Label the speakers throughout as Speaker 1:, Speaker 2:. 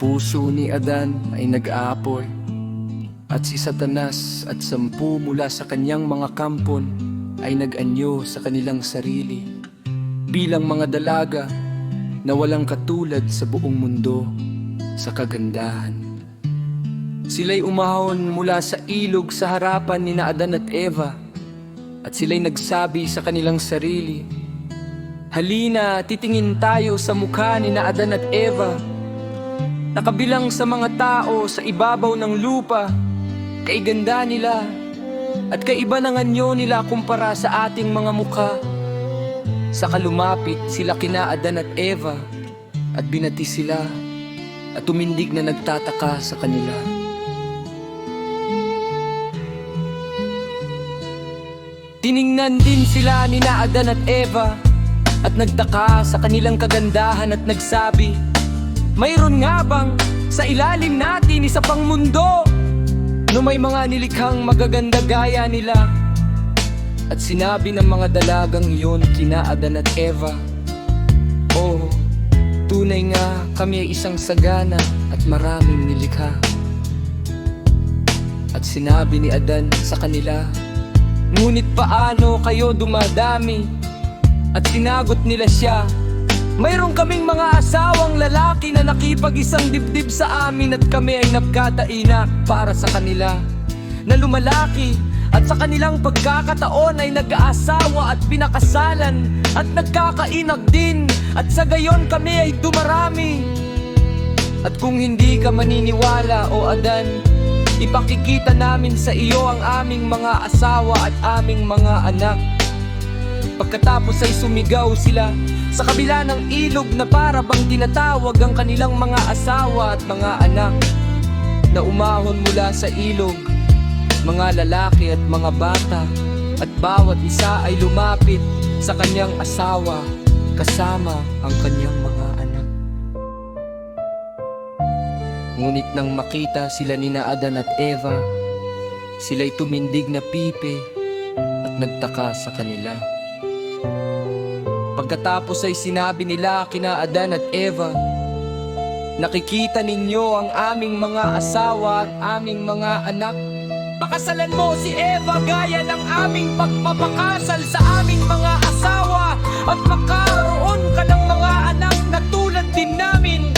Speaker 1: puso ni Adan ay nag-aapoy, at si Satanas at 10 mula sa kanyang mga kampon ay nag-anyo sa kanilang sarili bilang mga dalaga na walang katulad sa buong mundo sa kagandahan. Sila'y umahon mula sa ilog sa harapan ni Adan at Eva, at sila'y nagsabi sa kanilang sarili, "Halina, titingin tayo sa mukha ni Adan at Eva. Nakabilang sa mga tao sa ibabaw ng lupa, kaiganda nila at kaiba ng anyo nila kumpara sa ating mga mukha." Saka lumapit sila kina Adan at Eva at binati sila at tumindig na nagtataka sa kanila. Tiningnan din sila ni Adan at Eva at nagtaka sa kanilang kagandahan at nagsabi, "Mayroon nga bang sa ilalim natin isa pang mundo no may mga nilikhang magaganda gaya nila?" At sinabi ng mga dalagang iyon kina Adan at Eva, "Oh, tunay nga kami ay isang sagana at maraming nilikha." At sinabi ni Adan sa kanila, "Ngunit paano kayo dumadami?" At sinagot nila siya, "Mayroon kaming mga asawang lalaki na nakipag-isang dibdib sa amin at kami ay nagkatainak para sa kanila na lumalaki at sa kanilang pagkakataon ay nag-aasawa at pinakasalan at nagkakainag din at sa gayon kami ay dumarami. At kung hindi ka maniniwala, o Adan, ipakikita namin sa iyo ang aming mga asawa at aming mga anak." Pagkatapos ay sumigaw sila sa kabila ng ilog na para bang tinatawag ang kanilang mga asawa at mga anak na umahon mula sa ilog, mga lalaki at mga bata, at bawat isa ay lumapit sa kanyang asawa kasama ang kanyang mga anak. Ngunit nang makita sila ni Adan at Eva, sila'y tumindig na pipi at nagtaka sa kanila. Pagkatapos ay sinabi nila kina Adan at Eva, "Nakikita ninyo ang aming mga asawa at aming mga anak. Pakasalan mo si Eva gaya ng aming pagpapakasal sa aming mga asawa at magkaroon ka ng mga anak na tulad din namin."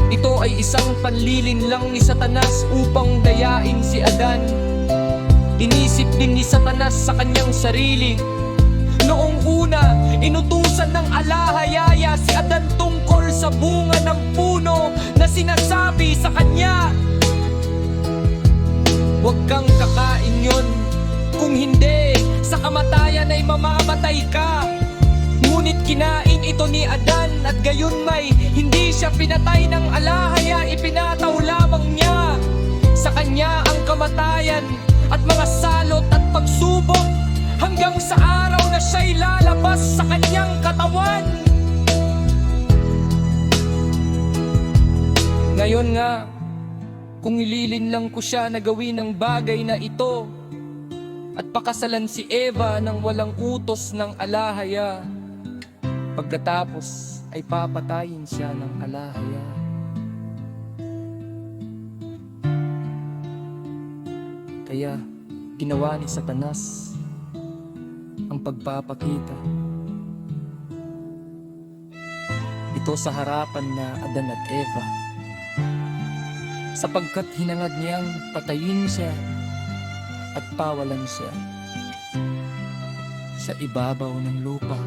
Speaker 1: Ito ay isang panlilin lang ni Satanas upang dayain si Adan. Inisip din ni Satanas sa kanyang sarili. Noong una, inutusan ng alahayaya si Adan tungkol sa bunga ng puno na sinasabi sa kanya, "Huwag kang kakain yun, kung hindi, sa kamatayan ay mamamatay ka." Ngunit kinain ito ni Adan at gayon may hindi siya pinatay ng alahaya, ipinataw lamang niya sa kanya ang kamatayan at mga salot at pagsubok hanggang sa araw na siya'y lalabas sa kanyang katawan. Ngayon nga, kung ililinlang ko siya na gawin ang bagay na ito at pakasalan si Eva ng walang utos ng alahaya, pagkatapos ay papatayin siya ng alahaya. Kaya ginawa ni Satanas ang pagpapakita ito sa harapan na Adan at Eva, sapagkat hinangad niyang patayin siya at pawalan siya sa ibabaw ng lupa.